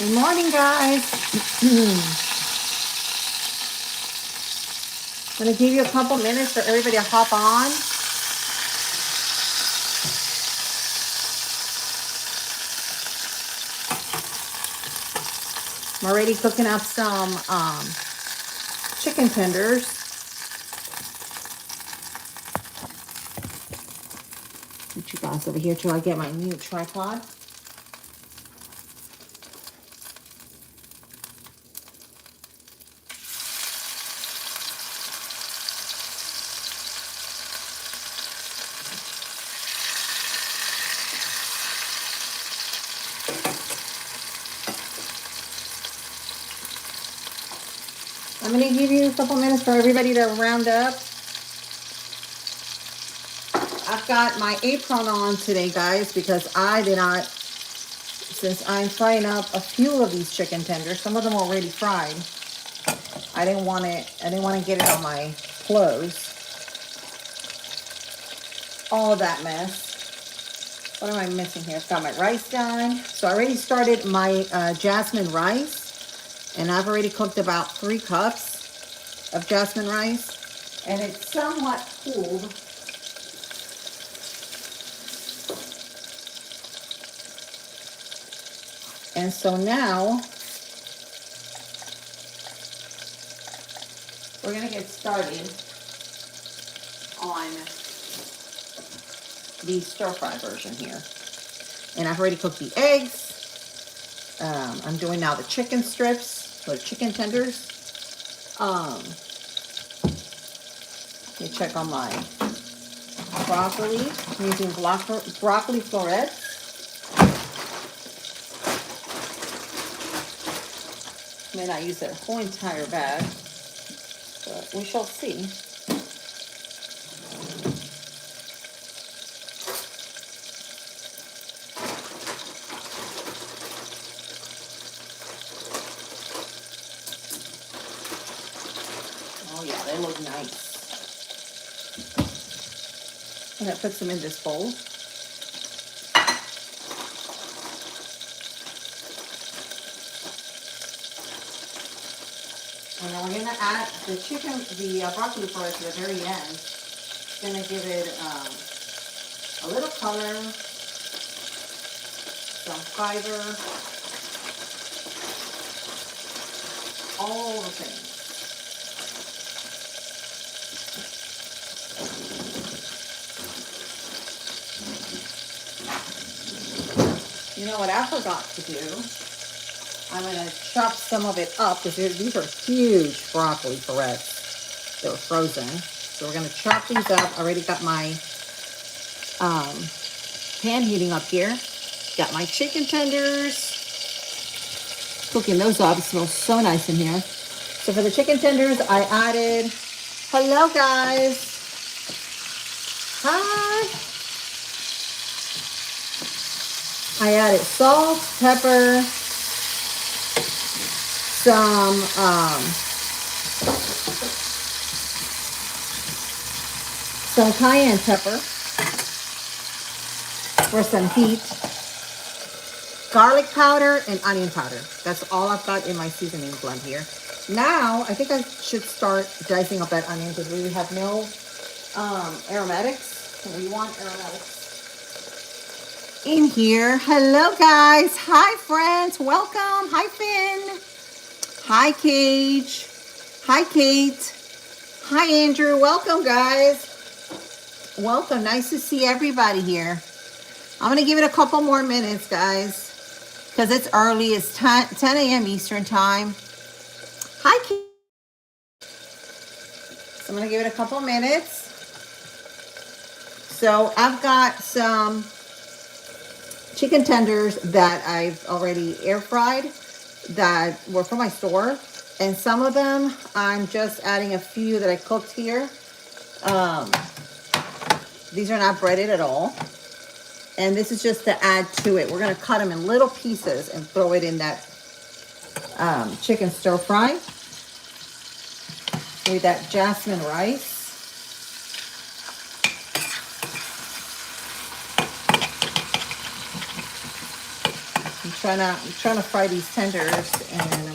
Good morning, guys. I'm going to give you a couple minutes for everybody to hop on. I'm already cooking up some chicken tenders. Put you guys over here till I get my new tripod. I'm going to give you a couple minutes for everybody to round up. I've got my apron on today, guys, because I did not, since I'm frying up a few of these chicken tenders, some of them are already fried. I didn't want to get it on my clothes. All that mess. What am I missing here? I've got my rice done. So I already started my jasmine rice. And I've already cooked about 3 cups of jasmine rice. And it's somewhat cooled. And so now, we're going to get started on the stir-fry version here. And I've already cooked the eggs. I'm doing now the chicken strips, or chicken tenders. Let me check on my broccoli. I'm using broccoli florets. May not use that whole entire bag, but we shall see. Oh yeah, they look nice. I'm gonna put some in this bowl. And then we're gonna add the broccoli florets at the very end. It's gonna give it a little color, some fiber, all the things. You know what I forgot to do? I'm going to chop some of it up because these are huge broccoli florets. They were frozen. So we're going to chop these up. I already got my pan heating up here. Got my chicken tenders. Cooking those up. It smells so nice in here. So for the chicken tenders, I added, hello guys. Hi. I added salt, pepper, some cayenne pepper for some heat, garlic powder, and onion powder. That's all I've got in my seasoning blend here. Now, I think I should start dicing up that onion because we have no aromatics. We want aromatics in here. Hello, guys. Hi, friends. Welcome. Hi, Finn. Hi, Cage. Hi, Kate. Hi, Andrew. Welcome, guys. Welcome. Nice to see everybody here. I'm going to give it a couple more minutes, guys, because it's early. It's 10 a.m. Eastern time. Hi, Kate. So I'm going to give it a couple minutes. So I've got some chicken tenders that I've already air fried that were from my store, and some of them I'm just adding a few that I cooked here. These are not breaded at all, and this is just to add to it. We're going to cut them in little pieces and throw it in that chicken stir fry with that jasmine rice. I'm trying to fry these tenders in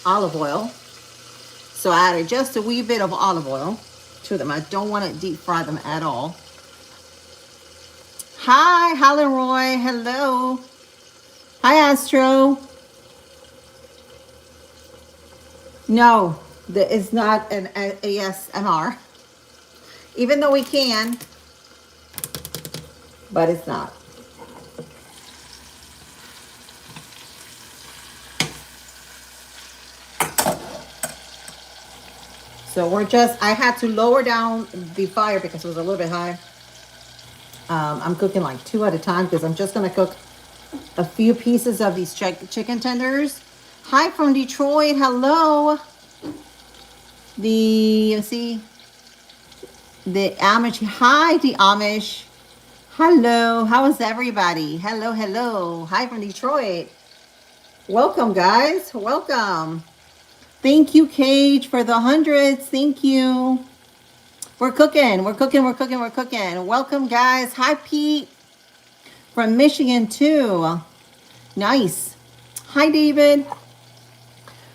olive oil. So I added just a wee bit of olive oil to them. I don't want to deep fry them at all. Hi, Helen Roy. Hello. Hi, Astro. No, it's not an ASMR. Even though we can, but it's not. So I had to lower down the fire because it was a little bit high. I'm cooking like 2 at a time because I'm just going to cook a few pieces of these chicken tenders. Hi from Detroit. Hello. The Amish. Hi, the Amish. Hello. How is everybody? Hello, hello. Hi from Detroit. Welcome, guys. Welcome. Thank you, Cage, for the hundreds. Thank you. We're cooking. We're cooking. We're cooking. We're cooking. Welcome, guys. Hi, Pete from Michigan, too. Nice. Hi, David.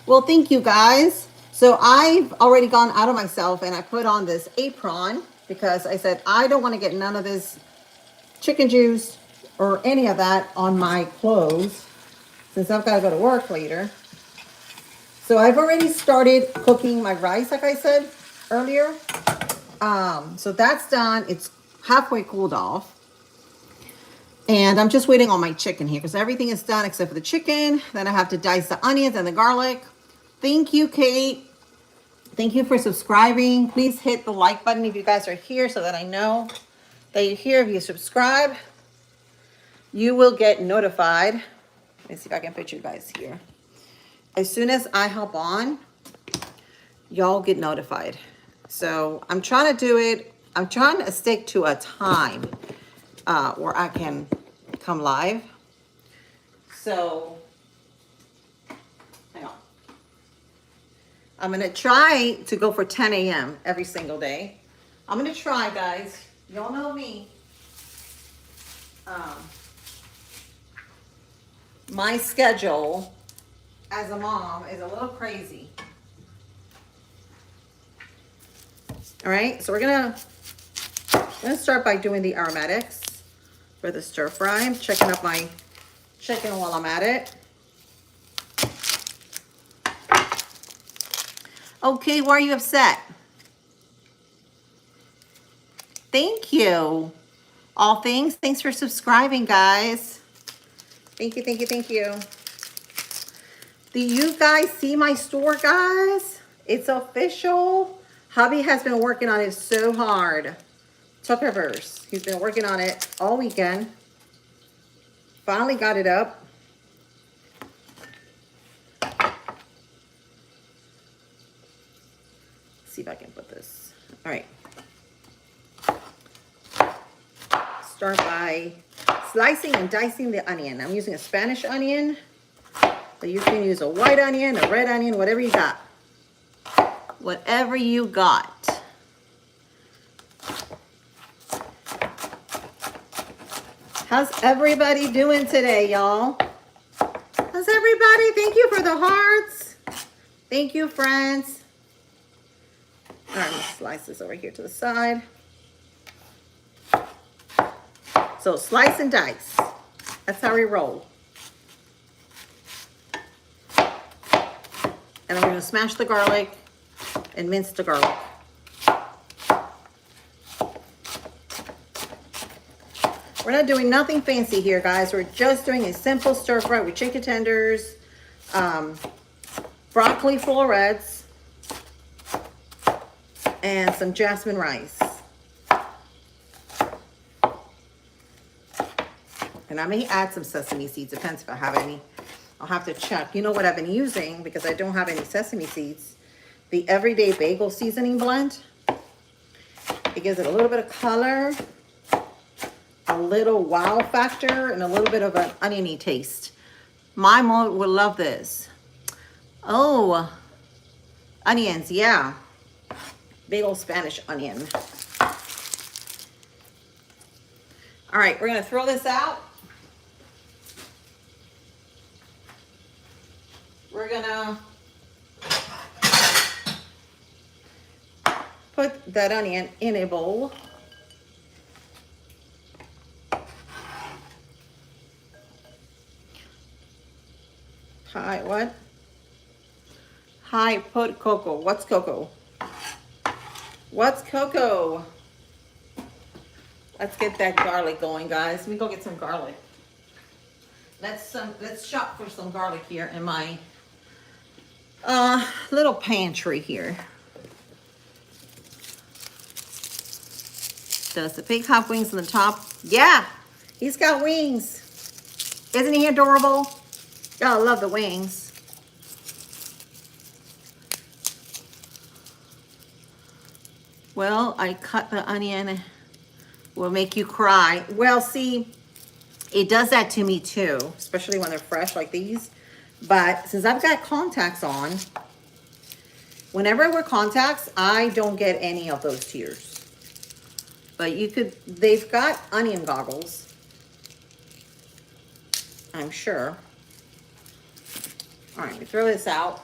Well, thank you, guys. So I've already gone out of myself and I put on this apron because I said I don't want to get none of this chicken juice or any of that on my clothes since I've got to go to work later. So I've already started cooking my rice, like I said earlier. So that's done. It's halfway cooled off. And I'm just waiting on my chicken here because everything is done except for the chicken. Then I have to dice the onions and the garlic. Thank you, Kate. Thank you for subscribing. Please hit the like button if you guys are here so that I know that you're here. If you subscribe, you will get notified. Let me see if I can put you guys here. As soon as I hop on, y'all get notified. So I'm trying to do it. I'm trying to stick to a time where I can come live. So hang on. I'm going to try to go for 10 a.m. every single day. I'm going to try, guys. Y'all know me. My schedule as a mom is a little crazy. All right, so we're gonna start by doing the aromatics for the stir fry. I'm checking up my chicken while I'm at it. Okay, why are you upset? Thank you. All things. Thanks for subscribing, guys. Thank you, thank you, thank you. Do you guys see my store, guys? It's official. Hubby has been working on it so hard. Tuckerverse. He's been working on it all weekend. Finally got it up. Let's see if I can put this. All right. Start by slicing and dicing the onion. I'm using a Spanish onion. So you can use a white onion, a red onion, whatever you got. Whatever you got. How's everybody doing today, y'all? How's everybody? Thank you for the hearts. Thank you, friends. All right, I'm gonna slice this over here to the side. So slice and dice. That's how we roll. And I'm going to smash the garlic and mince the garlic. We're not doing nothing fancy here, guys. We're just doing a simple stir fry with chicken tenders, broccoli florets, and some jasmine rice. And I may add some sesame seeds. Depends if I have any. I'll have to check. You know what I've been using because I don't have any sesame seeds? The Everyday Bagel Seasoning Blend. It gives it a little bit of color, a little wow factor, and a little bit of an oniony taste. My mom would love this. Oh, onions, yeah. Big old Spanish onion. All right, we're gonna throw this out. we're gonna put that onion in a bowl. Hi, what? Hi, put cocoa. What's cocoa? What's cocoa? Let's get that garlic going, guys. Let me go get some garlic. Let's shop for some garlic here in my little pantry here. Does the pig have wings on the top? Yeah, he's got wings. Isn't he adorable? Oh, I love the wings. Well, I cut the onion. Will make you cry. Well, see, it does that to me too, especially when they're fresh like these. But since I've got contacts on, whenever I wear contacts, I don't get any of those tears. But they've got onion goggles, I'm sure. All right, we throw this out.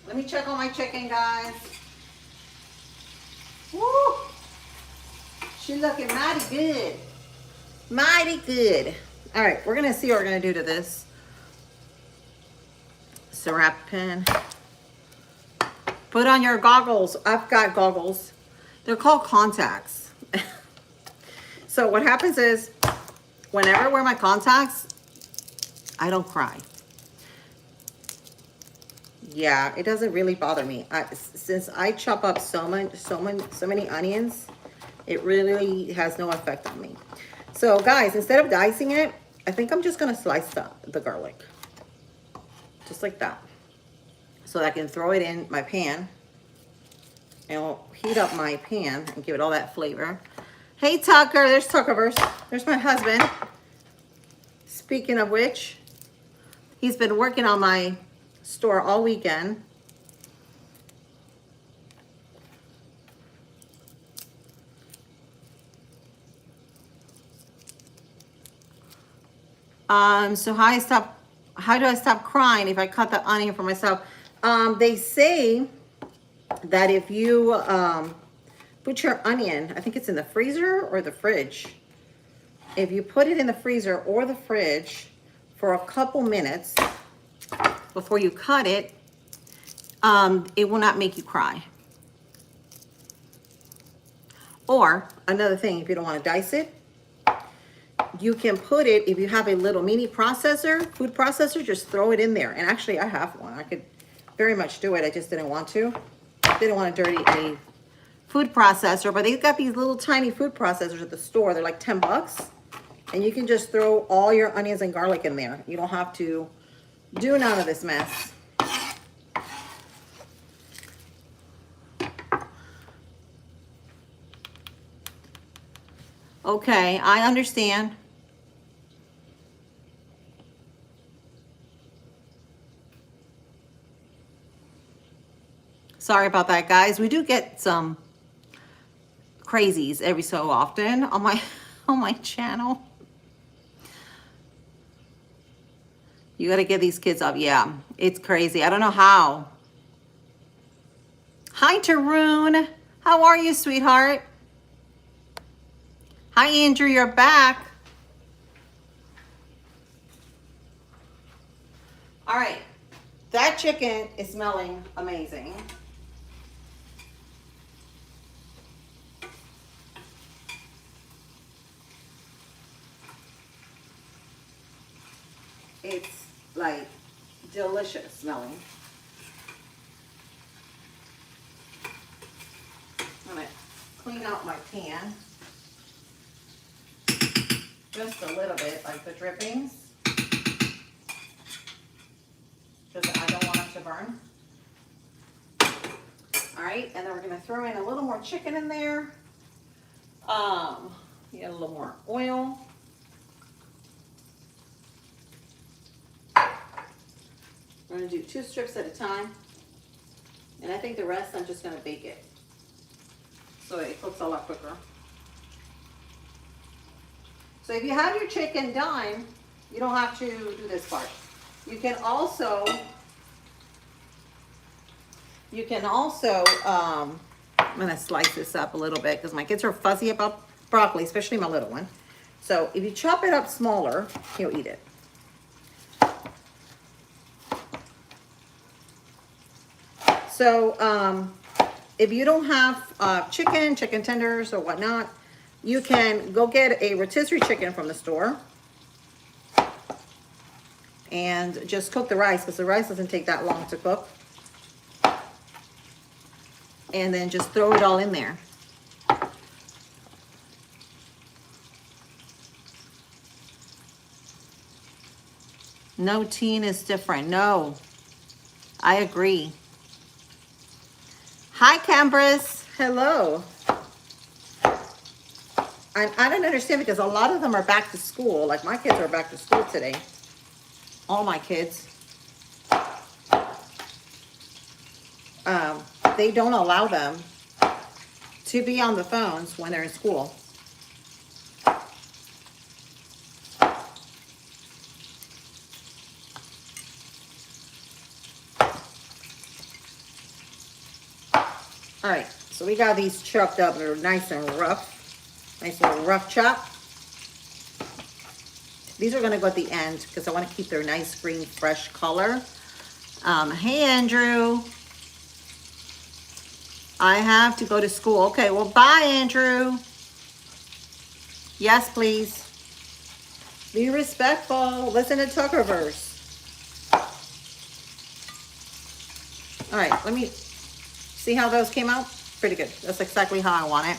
Let me check on my chicken, guys. Woo! She's looking mighty good. Mighty good. All right, we're gonna see what we're gonna do to this. So wrap pin. Put on your goggles. I've got goggles. They're called contacts. So what happens is, whenever I wear my contacts, I don't cry. Yeah, it doesn't really bother me. Since I chop up so many onions, it really has no effect on me. So guys, instead of dicing it, I think I'm just gonna slice the garlic. Just like that. So that I can throw it in my pan. And I'll heat up my pan and give it all that flavor. Hey Tucker, there's Tuckerverse. There's my husband. Speaking of which, he's been working on my store all weekend. So how do I stop crying if I cut the onion for myself? They say that if you put your onion, I think it's in the freezer or the fridge. If you put it in the freezer or the fridge for a couple minutes before you cut it, it will not make you cry. Or another thing, if you don't want to dice it, you can put it, if you have a little mini processor, food processor, just throw it in there. And actually I have one. I could very much do it. I just didn't want to. Didn't want to dirty a food processor, but they've got these little tiny food processors at the store. They're like 10 bucks. And you can just throw all your onions and garlic in there. You don't have to do none of this mess. Okay, I understand. Sorry about that, guys. We do get some crazies every so often on my channel. You got to get these kids up. Yeah, it's crazy. I don't know how. Hi, Tarun. How are you, sweetheart? Hi, Andrew. You're back. All right. That chicken is smelling amazing. It's like delicious smelling. I'm gonna clean out my pan just a little bit, like the drippings, because I don't want them to burn. All right, and then we're gonna throw in a little more chicken in there. Get a little more oil. We're gonna do 2 strips at a time. And I think the rest I'm just gonna bake it, so it cooks a lot quicker. So if you have your chicken done, You don't have to do this part. You can also, I'm gonna slice this up a little bit because my kids are fuzzy about broccoli, especially my little one. So if you chop it up smaller, he'll eat it. So if you don't have chicken tenders or whatnot, you can go get a rotisserie chicken from the store and just cook the rice, because the rice doesn't take that long to cook. And then just throw it all in there. No, teen is different. No, I agree. Hi, Cambris. Hello. I don't understand, because a lot of them are back to school. Like my kids are back to school today. All my kids. They don't allow them to be on the phones when they're in school. All right, so we got these chopped up. They're nice and rough. Nice little rough chop. These are gonna go at the end because I want to keep their nice green, fresh color. Hey, Andrew. I have to go to school. Okay, well, bye, Andrew. Yes, please. Be respectful. Listen to Tuckerverse. All right, let me see how those came out. Pretty good. That's exactly how I want it.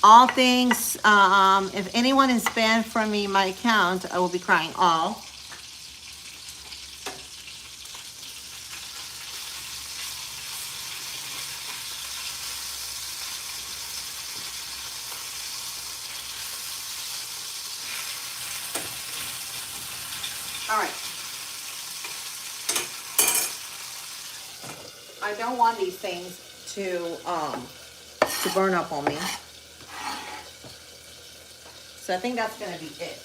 All things, if anyone is banned from me, my account, I will be crying. All. All right. I don't want these things to burn up on me. So I think that's gonna be it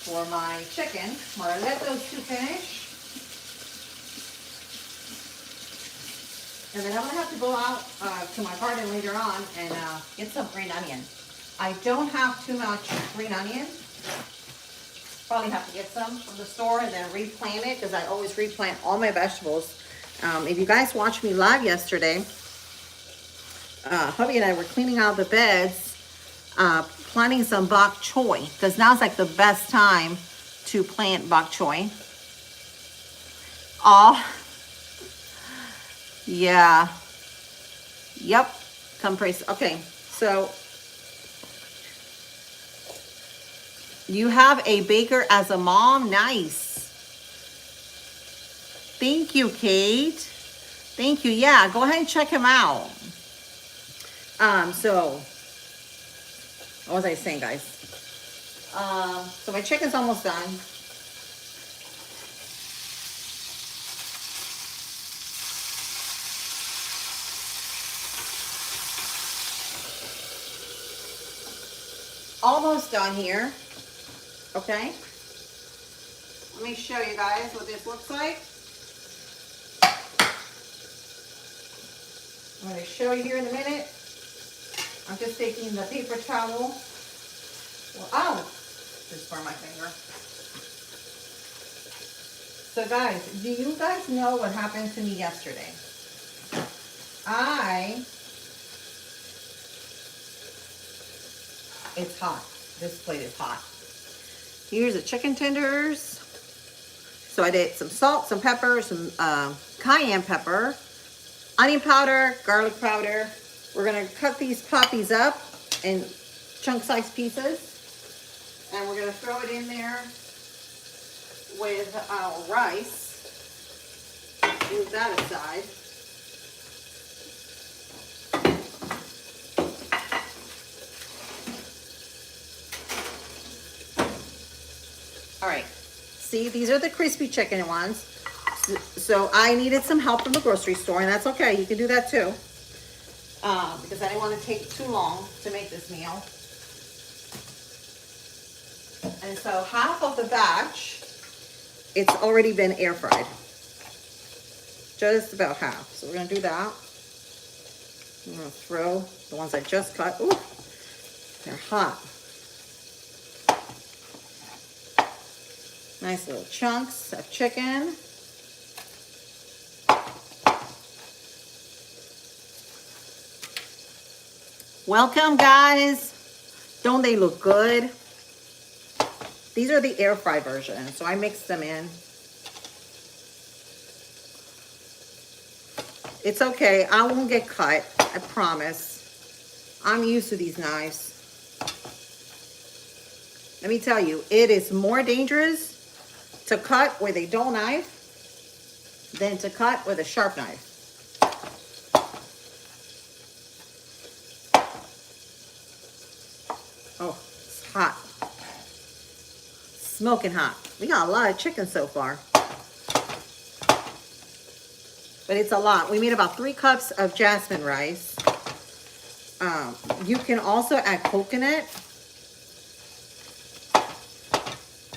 for my chicken. I'm gonna let those two finish. And then I'm gonna have to go out to my garden later on and get some green onion. I don't have too much green onion. Probably have to get some from the store and then replant it, because I always replant all my vegetables. If you guys watched me live yesterday, hubby and I were cleaning out the beds, planting some bok choy, because now's like the best time to plant bok choy. Oh, yeah. Yep. Come praise. Okay, so you have a baker as a mom. Nice. Thank you, Kate. Thank you. Yeah, go ahead and check him out. So what was I saying, guys? So my chicken's almost done. Almost done here. Okay. Let me show you guys what this looks like. I'm going to show you here in a minute. I'm just taking the paper towel. Well, ow! Just burn my finger. So guys, do you guys know what happened to me yesterday? It's hot. This plate is hot. Here's the chicken tenders. So I did some salt, some pepper, some cayenne pepper, onion powder, garlic powder. We're gonna cut these poppies up in chunk-sized pieces, and we're gonna throw it in there with our rice. Move that aside. All right, see, these are the crispy chicken ones. So I needed some help from the grocery store, and that's okay. You can do that too. Because I didn't want to take too long to make this meal. And so half of the batch, it's already been air fried. Just about half. So we're gonna do that. I'm gonna throw the ones I just cut. Ooh, they're hot. Nice little chunks of chicken. Welcome, guys. Don't they look good? These are the air fry version, so I mixed them in. It's okay, I won't get cut, I promise. I'm used to these knives. Let me tell you, it is more dangerous to cut with a dull knife than to cut with a sharp knife. Oh, it's hot. Smoking hot. We got a lot of chicken so far. But it's a lot. We made about 3 cups of jasmine rice. You can also add coconut.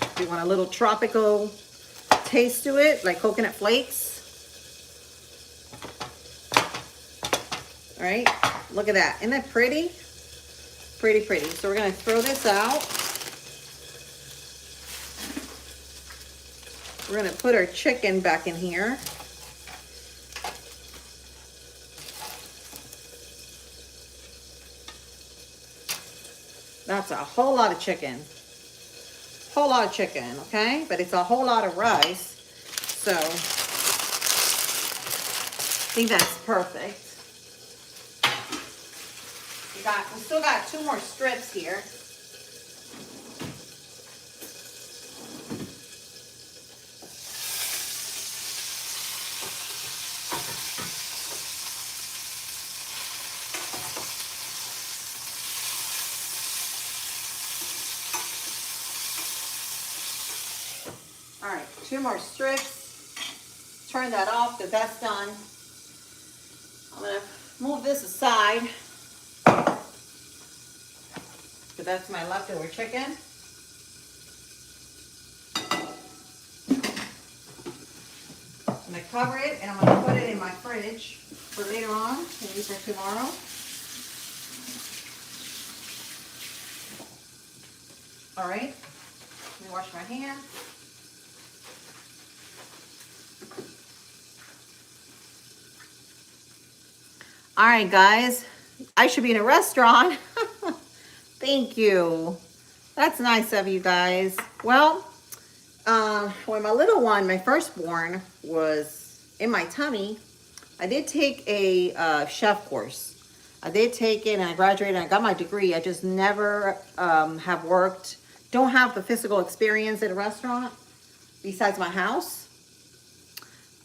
If you want a little tropical taste to it, like coconut flakes. All right, look at that. Isn't that pretty? Pretty, pretty. So we're gonna throw this out. We're gonna put our chicken back in here. That's a whole lot of chicken. Whole lot of chicken, okay? But it's a whole lot of rice. So I think that's perfect. We still got 2 more strips here. All right, 2 more strips. Turn that off because that's done. I'm gonna move this aside because that's my leftover chicken. I'm gonna cover it and I'm gonna put it in my fridge for later on, maybe for tomorrow. All right, let me wash my hands. All right, guys, I should be in a restaurant. Thank you. That's nice of you guys. Well, when my little one, my firstborn, was in my tummy, I did take a chef course. I did take it and I graduated and I got my degree. I just never have worked, don't have the physical experience at a restaurant besides my house.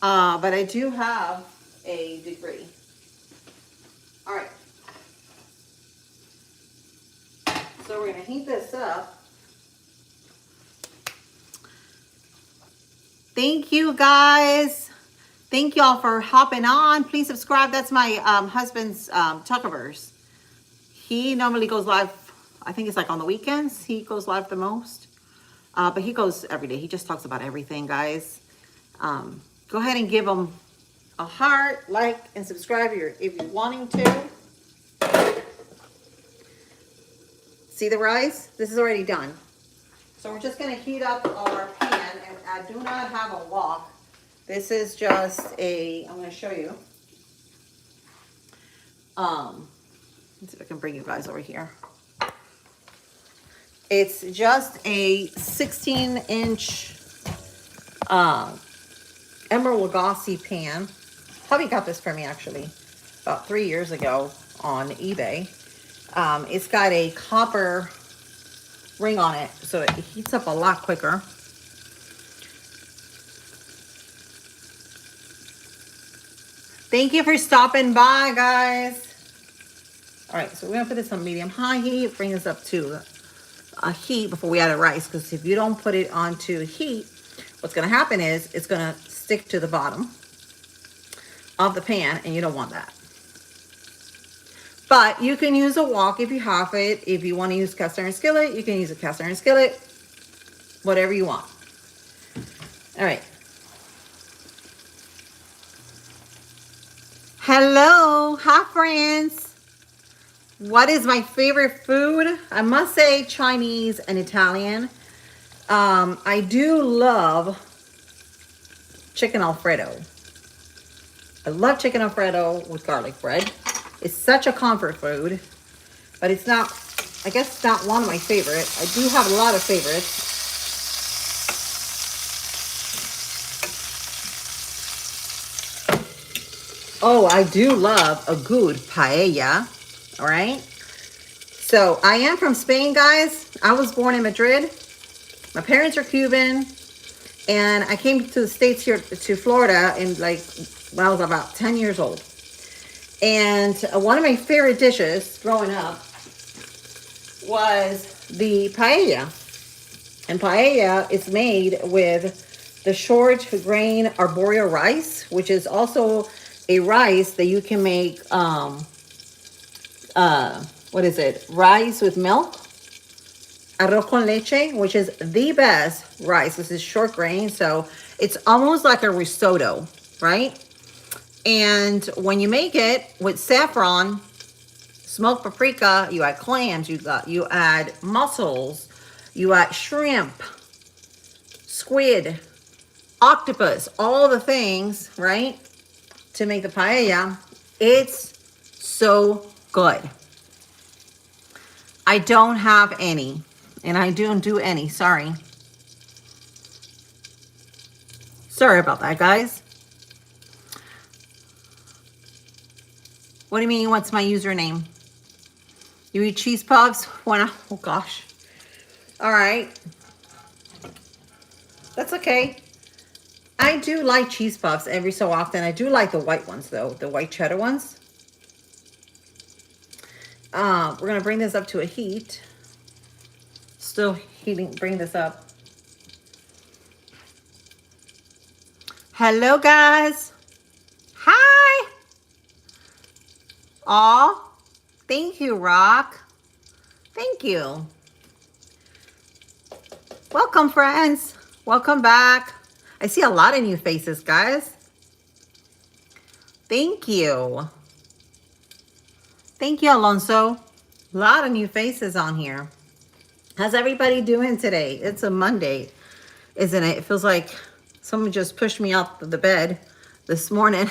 But I do have a degree. All right. So we're gonna heat this up. Thank you guys. Thank y'all for hopping on. Please subscribe. That's my husband's Tuckerverse. He normally goes live, I think it's like on the weekends. He goes live the most. But he goes every day. He just talks about everything, guys. Go ahead and give him a heart, like, and subscribe if you're wanting to. See the rice? This is already done. So we're just gonna heat up our pan, and I do not have a wok. This is just I'm gonna show you. Let's see if I can bring you guys over here. It's just a 16-inch Emerald Lagasse pan. Hubby got this for me actually about 3 years ago on eBay. It's got a copper ring on it, so it heats up a lot quicker. Thank you for stopping by, guys. All right, so we're gonna put this on medium high heat, bring this up to a heat before we add the rice, because if you don't put it onto heat, what's gonna happen is it's gonna stick to the bottom of the pan, and you don't want that. But you can use a wok if you have it. If you want to use cast iron skillet, you can use a cast iron skillet. whatever you want. All right. Hello, hi friends. What is my favorite food? I must say Chinese and Italian. I do love chicken Alfredo. I love chicken Alfredo with garlic bread. It's such a comfort food, but it's not, I guess it's not one of my favorites. I do have a lot of favorites. Oh, I do love a good paella. All right. So I am from Spain, guys. I was born in Madrid. My parents are Cuban. And I came to the States here to Florida in like when I was about 10 years old. And one of my favorite dishes growing up was the paella. And paella is made with the short grain arborio rice, which is also a rice that you can make, what is it? Rice with milk. Arroz con leche, which is the best rice. This is short grain, so it's almost like a risotto, right? And when you make it with saffron, smoked paprika, you add clams, you add mussels, you add shrimp, squid, octopus, all the things, right? To make the paella, it's so good. I don't have any, and I don't do any, sorry. Sorry about that, guys. What do you mean, what's my username? You eat cheese puffs? Oh gosh. All right. That's okay. I do like cheese puffs every so often. I do like the white ones though, the white cheddar ones. We're gonna bring this up to a heat. Still heating, bring this up. Hello guys. Hi. Aw, thank you, Rock. Thank you. Welcome, friends. Welcome back. I see a lot of new faces, guys. Thank you. Thank you, Alonso. A lot of new faces on here. How's everybody doing today? It's a Monday, isn't it? It feels like someone just pushed me out of the bed this morning.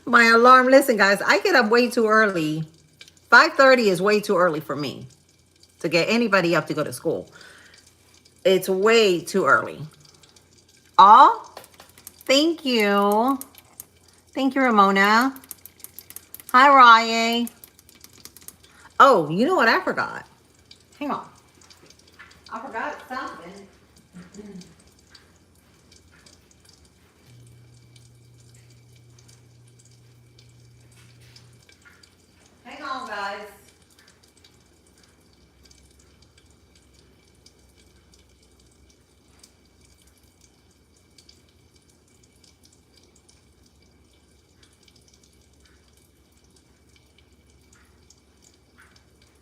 My alarm, listen, guys, I get up way too early. 5:30 is way too early for me to get anybody up to go to school. It's way too early. Oh, thank you. Thank you, Ramona. Hi, Rye. Oh, you know what I forgot? Hang on. I forgot something. Hang on, guys.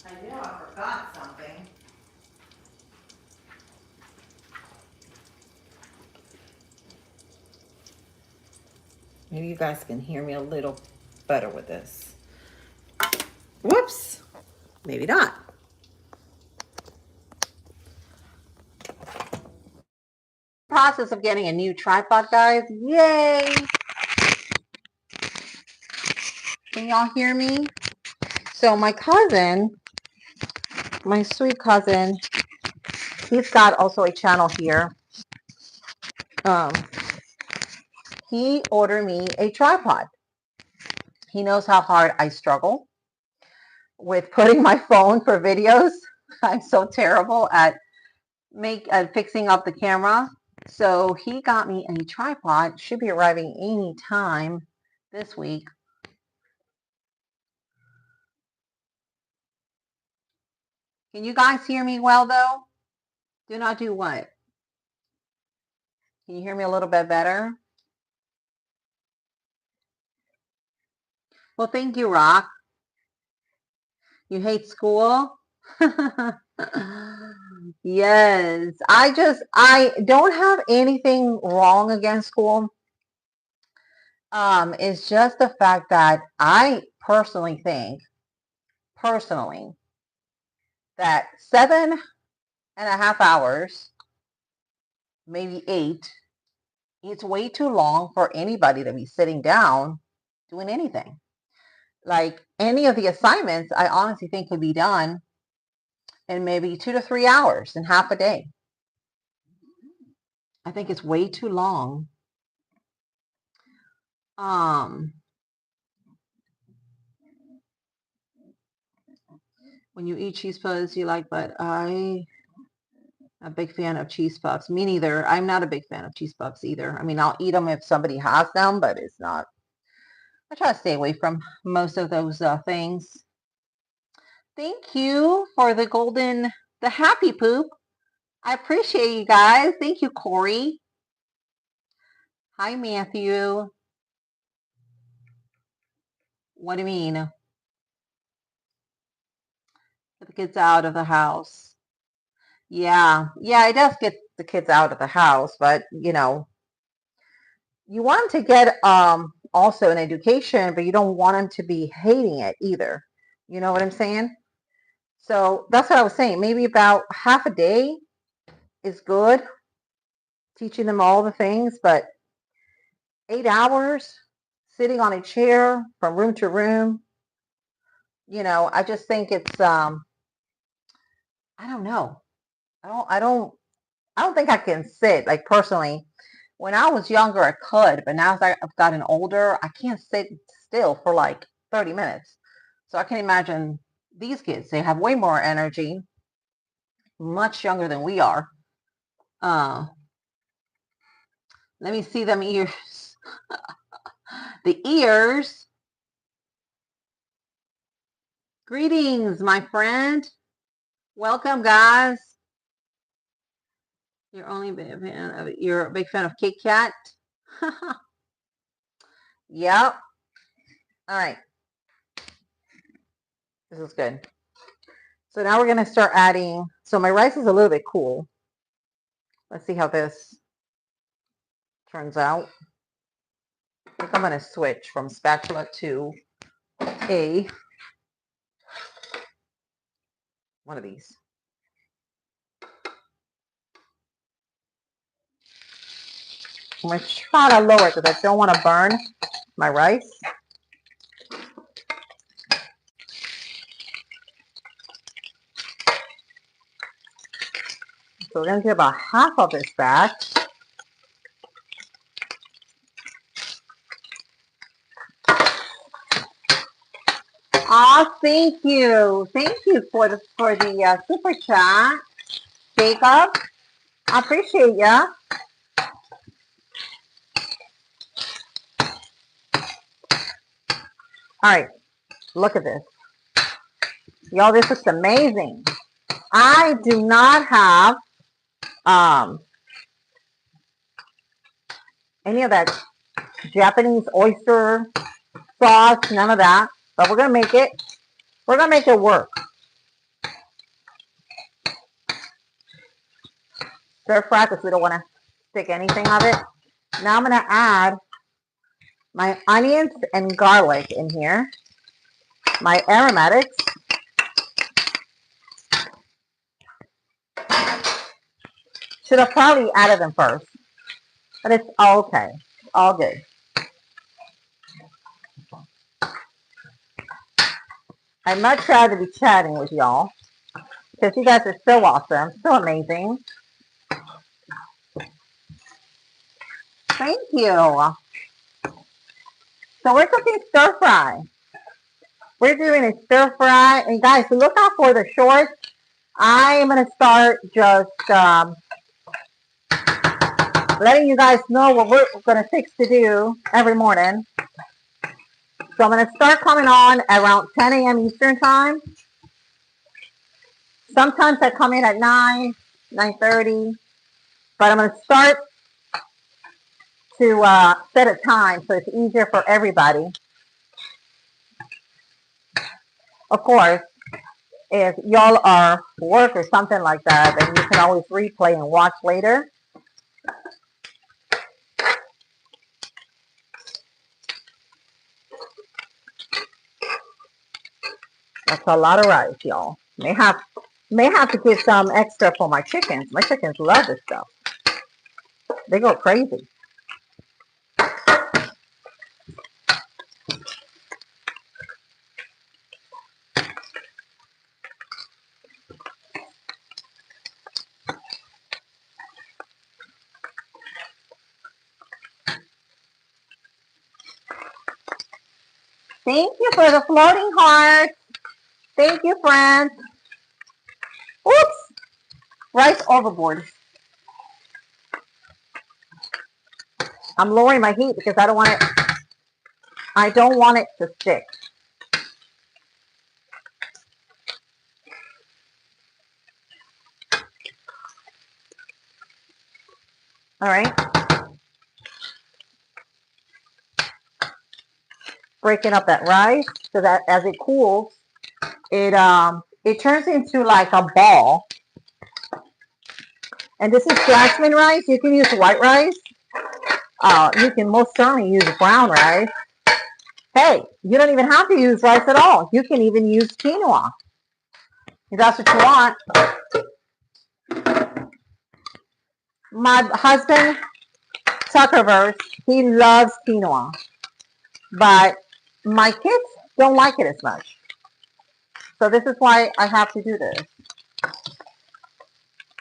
I knew I forgot something. Maybe you guys can hear me a little better with this. Whoops. Maybe not. Process of getting a new tripod, guys. Yay! Can y'all hear me? So my cousin, my sweet cousin, he's got also a channel here. Um, he ordered me a tripod. He knows how hard I struggle with putting my phone for videos. I'm so terrible at fixing up the camera. So he got me a tripod. Should be arriving any time this week. Can you guys hear me well though? Do not do what? Can you hear me a little bit better? Well, thank you, Rock. You hate school? Yes, I don't have anything wrong against school. It's just the fact that I personally, that 7.5 hours, maybe 8, it's way too long for anybody to be sitting down doing anything. Like any of the assignments, I honestly think could be done in maybe 2 to 3 hours in half a day. I think it's way too long. Um, when you eat cheese puffs, you like, but I'm a big fan of cheese puffs. Me neither. I'm not a big fan of cheese puffs either. I mean, I'll eat them if somebody has them, but it's not. I try to stay away from most of those things. Thank you for the happy poop. I appreciate you guys. Thank you, Corey. Hi, Matthew. What do you mean? Get the kids out of the house. Yeah, yeah, it does get the kids out of the house, but you want them to get also an education, but you don't want them to be hating it either. You know what I'm saying? So that's what I was saying. Maybe about half a day is good, teaching them all the things, but 8 hours sitting on a chair from room to room, I just think it's I don't know. I don't think I can sit, like, personally. When I was younger, I could, but now as I've gotten older, I can't sit still for like 30 minutes. So I can imagine these kids. They have way more energy, much younger than we are. Uh, Let me see them ears. The ears. Greetings, my friend. Welcome, guys. You're a big fan of Kit Kat. Yep. All right. This is good. So now we're going to start adding. So my rice is a little bit cool. Let's see how this turns out. I think I'm going to switch from spatula to one of these. I'm going to try to lower it because I don't want to burn my rice. So we're going to get about half of this back. Oh, thank you. Thank you for the super chat, Jacob. I appreciate ya. All right, look at this. Y'all, this is amazing. I do not have any of that Japanese oyster sauce, none of that. But we're gonna make it. We're gonna make it work. Stir fry because we don't want to stick anything of it. Now I'm gonna add my onions and garlic in here. My aromatics. Should have probably added them first, but it's all okay. All good. I'd much rather be chatting with y'all because you guys are so awesome, so amazing. Thank you. So we're cooking stir fry. We're doing a stir fry, and guys, look out for the shorts. I am gonna start just letting you guys know what we're gonna fix to do every morning. So I'm gonna start coming on around 10 a.m. Eastern time. Sometimes I come in at 9, 9:30, but I'm gonna start to set a time so it's easier for everybody. Of course, If y'all are work or something like that, then you can always replay and watch later. That's a lot of rice, y'all. May have to get some extra for my chickens. My chickens love this stuff. They go crazy. Thank you for the floating heart. Thank you, friends. Oops, rice overboard. I'm lowering my heat because I don't want it to stick. All right. Breaking up that rice so that as it cools, it turns into like a ball. And this is jasmine rice. You can use white rice. You can most certainly use brown rice. Hey, you don't even have to use rice at all. You can even use quinoa. If that's what you want. My husband, Tuckerverse, he loves quinoa. But my kids don't like it as much. So this is why I have to do this.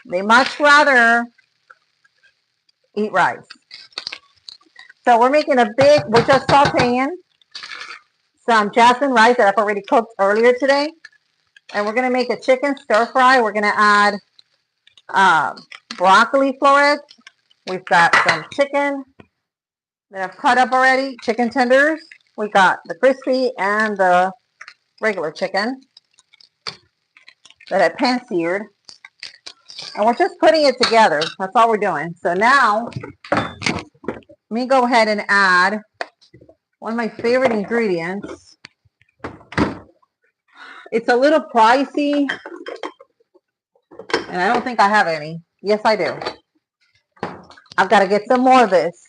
They much rather eat rice. So we're just sauteing some jasmine rice that I've already cooked earlier today. And we're going to make a chicken stir fry. We're going to add broccoli florets. We've got some chicken that I've cut up already, chicken tenders. We got the crispy and the regular chicken that I pan-seared. And we're just putting it together. That's all we're doing. So now, let me go ahead and add one of my favorite ingredients. It's a little pricey, and I don't think I have any. Yes, I do. I've got to get some more of this.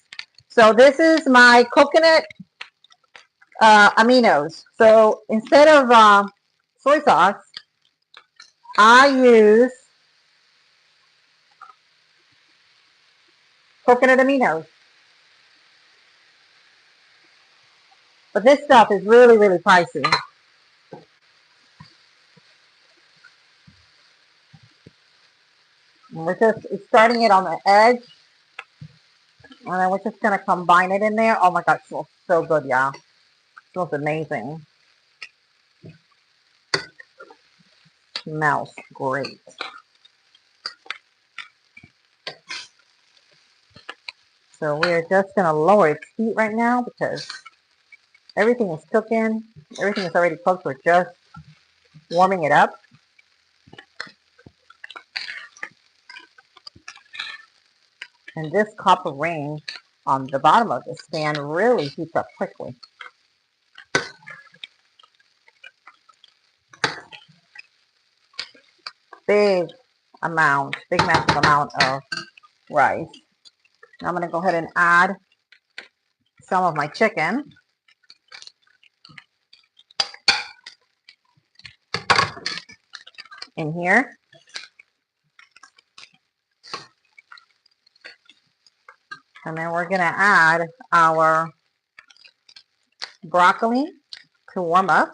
So this is my coconut aminos. So instead of soy sauce, I use coconut aminos. But this stuff is really, really pricey. And we're just starting it on the edge. And then we're just going to combine it in there. Oh my God, it smells so good, y'all. It smells amazing. Smells great. So we're just going to lower its heat right now because everything is cooking. Everything is already cooked. We're just warming it up. And this copper ring on the bottom of the stand really heats up quickly. Massive amount of rice. Now I'm going to go ahead and add some of my chicken. In here. And then we're going to add our broccoli to warm up.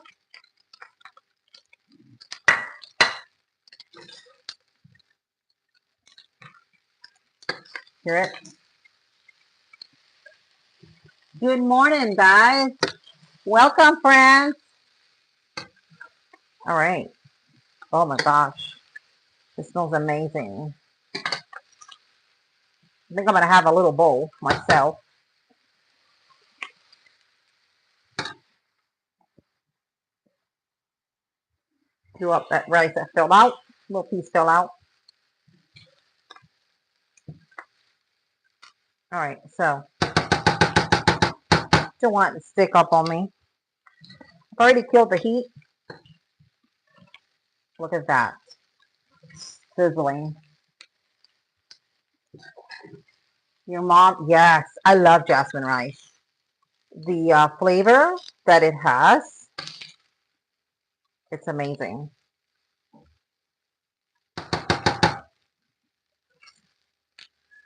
Hear it? Good morning, guys. Welcome, friends. All right. Oh my gosh. This smells amazing. I think I'm going to have a little bowl myself. Do up that rice that fell out. Little piece fell out. All right. So, don't want it to stick up on me. I've already killed the heat. Look at that. Sizzling. Your mom, yes, I love jasmine rice. The flavor that it has, it's amazing.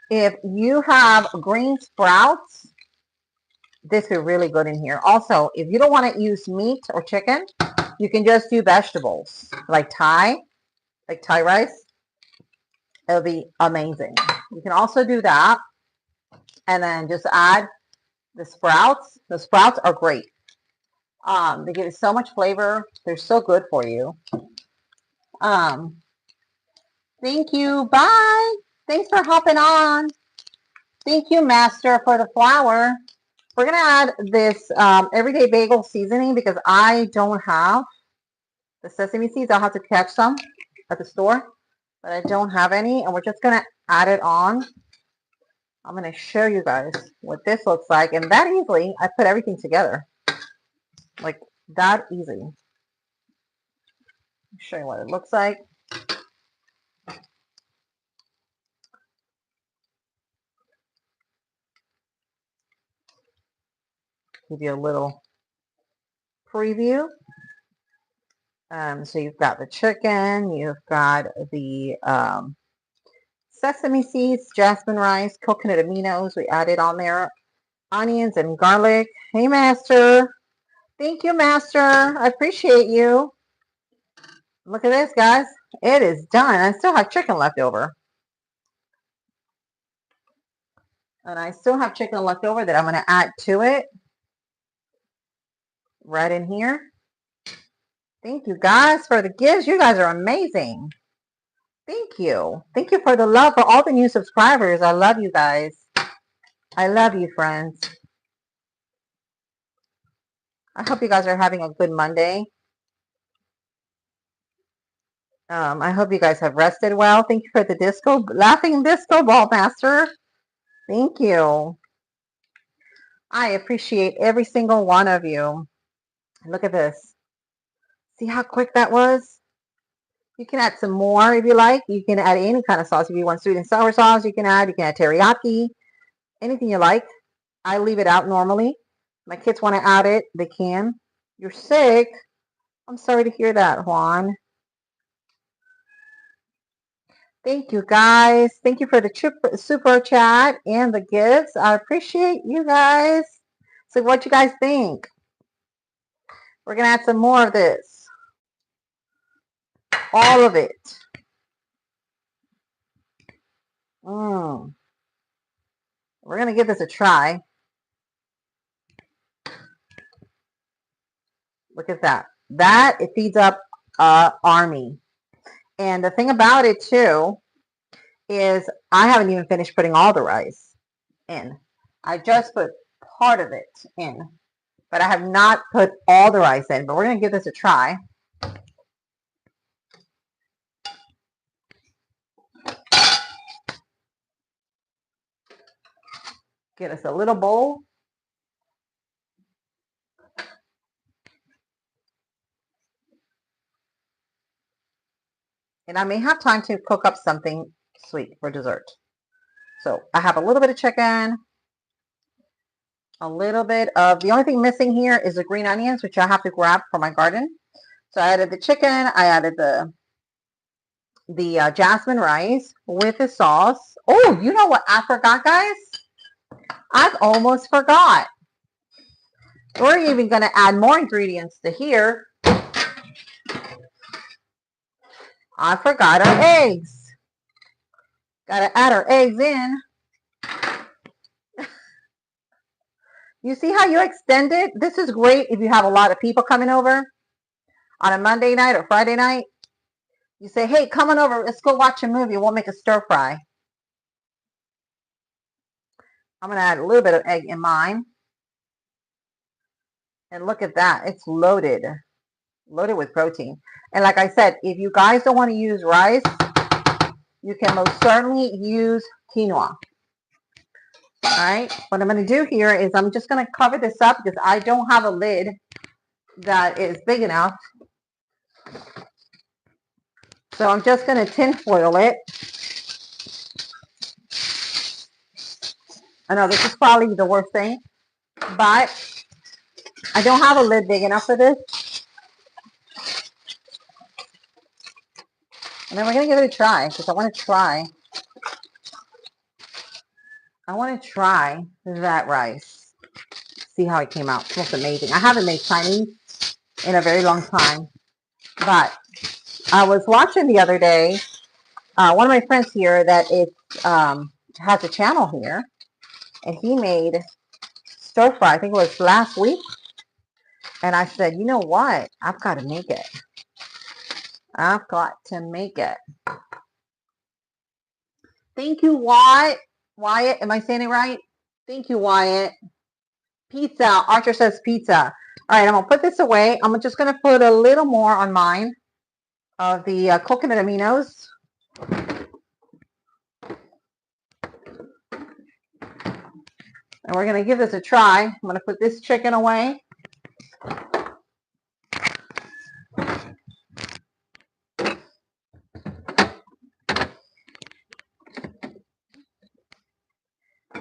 If you have green sprouts, this is really good in here. Also, if you don't want to use meat or chicken, you can just do vegetables like Thai rice. It'll be amazing. You can also do that and then just add the sprouts. The sprouts are great. They give it so much flavor. They're so good for you. Thank you. Bye. Thanks for hopping on. Thank you, Master, for the flour. We're going to add this everyday bagel seasoning because I don't have the sesame seeds. I'll have to catch some at the store, but I don't have any. And we're just going to add it on. I'm going to show you guys what this looks like. And that easily, I put everything together. Like that easy. I'll show you what it looks like. Give you a little preview. So you've got the chicken, you've got the sesame seeds, jasmine rice, coconut aminos. We added on there onions and garlic. Hey, Master. Thank you, Master. I appreciate you. Look at this, guys. It is done. I still have chicken left over. And I still have chicken left over that I'm going to add to it. Right in here. Thank you, guys, for the gifts. You guys are amazing. Thank you. Thank you for the love for all the new subscribers. I love you guys. I love you, friends. I hope you guys are having a good Monday. I hope you guys have rested well. Thank you for the laughing disco ball master. Thank you. I appreciate every single one of you. Look at this. See how quick that was? You can add some more if you like. You can add any kind of sauce. If you want sweet and sour sauce, you can add teriyaki, anything you like. I leave it out normally. My kids want to add it, they can. You're sick. I'm sorry to hear that, Juan. Thank you, guys. Thank you for the super chat and the gifts. I appreciate you guys. So what you guys think? We're going to add some more of this. All of it. We're going to give this a try. Look at that. It feeds up army. And the thing about it too is I haven't even finished putting all the rice in. I just put part of it in, but I have not put all the rice in. But we're going to give this a try. Get us a little bowl. And I may have time to cook up something sweet for dessert. So I have a little bit of chicken, a little bit of, the only thing missing here is the green onions, which I have to grab from my garden. So I added the chicken, I added the jasmine rice with the sauce. Oh, you know what I forgot, guys? I've almost forgot. We're even going to add more ingredients to here. I forgot our eggs. Got to add our eggs in. You see how you extend it? This is great if you have a lot of people coming over on a Monday night or Friday night. You say, hey, come on over. Let's go watch a movie. We'll make a stir fry. I'm going to add a little bit of egg in mine. And look at that. It's loaded. Loaded with protein. And like I said, if you guys don't want to use rice, you can most certainly use quinoa. All right. What I'm going to do here is I'm just going to cover this up because I don't have a lid that is big enough. So I'm just going to tin foil it. I know this is probably the worst thing, but I don't have a lid big enough for this. And then we're going to give it a try because I want to try. I want to try that rice. See how it came out. It smells amazing. I haven't made Chinese in a very long time, but I was watching the other day. One of my friends here that has a channel here, and he made stir fry. I think it was last week. And I said, you know what? I've got to make it. I've got to make it. Thank you, Wyatt. Wyatt, am I saying it right? Thank you, Wyatt. Pizza. Archer says pizza. All right, I'm going to put this away. I'm just going to put a little more on mine of the coconut aminos. And we're going to give this a try. I'm going to put this chicken away.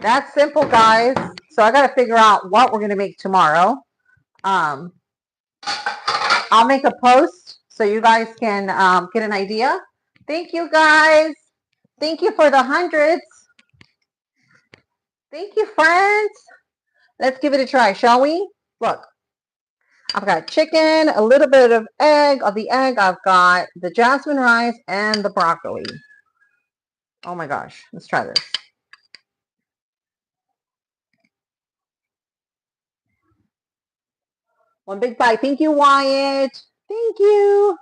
That's simple, guys. So I got to figure out what we're going to make tomorrow. I'll make a post so you guys can get an idea. Thank you, guys. Thank you for the hundreds. Thank you, friends. Let's give it a try, shall we? Look, I've got chicken, a little bit of egg. Of the egg, I've got the jasmine rice and the broccoli. Oh my gosh. Let's try this. One big bite. Thank you, Wyatt. Thank you.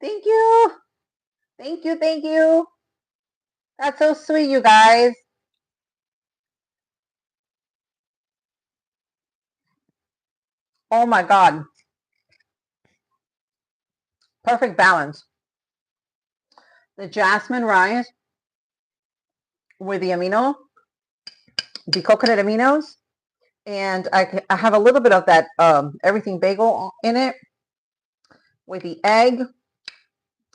Thank you. Thank you. Thank you. That's so sweet, you guys. Oh my God. Perfect balance. The jasmine rice with the coconut aminos. And I have a little bit of that everything bagel in it with the egg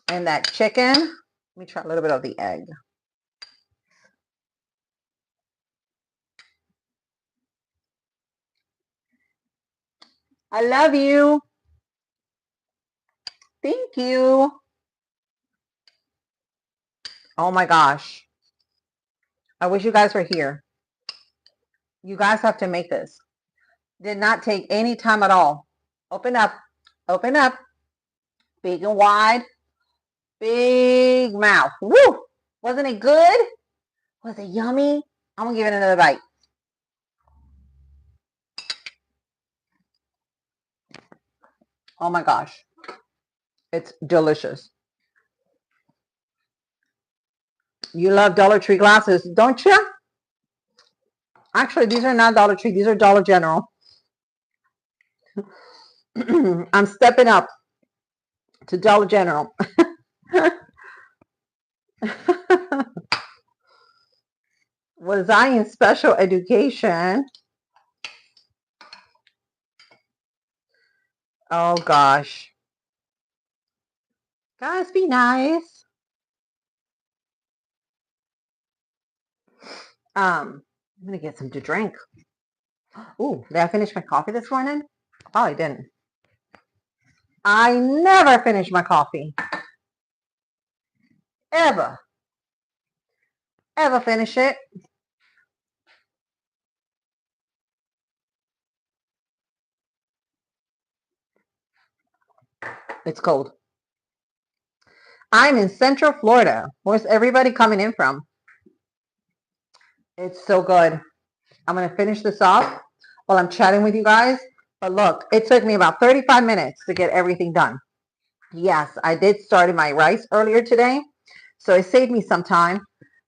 and that chicken. Let me try a little bit of the egg. I love you. Thank you. Oh my gosh. I wish you guys were here. You guys have to make this. Did not take any time at all. Open up. Open up. Big and wide. Big mouth. Woo! Wasn't it good? Was it yummy? I'm going to give it another bite. Oh my gosh. It's delicious. You love Dollar Tree glasses, don't you? Actually, these are not Dollar Tree. These are Dollar General. I'm stepping up to Dollar General. Was I in special education? Oh gosh. Guys, be nice. I'm gonna get some to drink. Ooh, did I finish my coffee this morning? Oh, I didn't. I never finish my coffee. Ever. Ever finish it. It's cold. I'm in Central Florida. Where's everybody coming in from? It's so good. I'm going to finish this off while I'm chatting with you guys. But look, it took me about 35 minutes to get everything done. Yes, I did start my rice earlier today, so it saved me some time.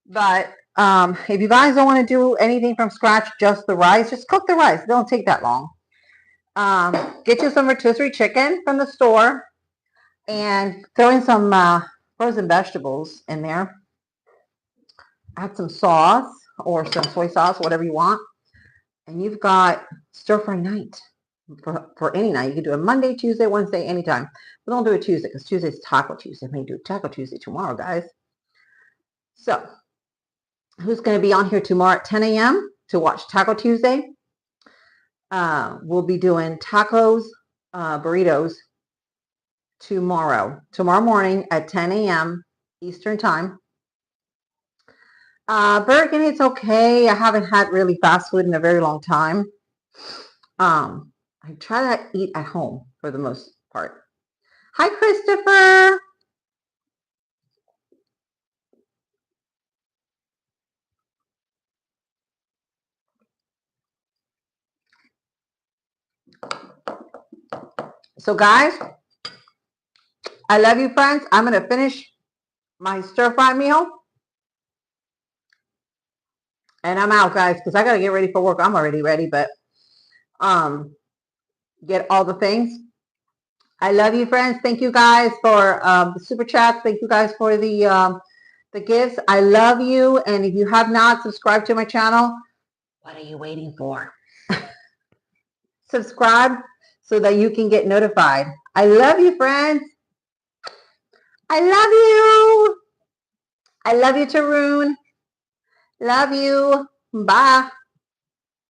But if you guys don't want to do anything from scratch, just the rice, just cook the rice. It don't take that long. Get you some rotisserie chicken from the store and throw in some frozen vegetables in there. Add some sauce or some soy sauce, whatever you want. And you've got stir fry night for any night. You can do it Monday, Tuesday, Wednesday, anytime. We don't do it Tuesday because Tuesday's Taco Tuesday. I may do Taco Tuesday tomorrow, guys. So, who's going to be on here tomorrow at 10 a.m. to watch Taco Tuesday? We'll be doing tacos, burritos tomorrow morning at 10 a.m. Eastern time. Burger, it's okay. I haven't had really fast food in a very long time. I try to eat at home for the most part. Hi, Christopher. So, guys, I love you, friends. I'm going to finish my stir-fry meal. And I'm out, guys, because I got to get ready for work. I'm already ready, but get all the things. I love you, friends. Thank you, guys, for the super chats. Thank you, guys, for the gifts. I love you. And if you have not subscribed to my channel, what are you waiting for? Subscribe so that you can get notified. I love you, friends. I love you. I love you, Tarun. Love you. Bye.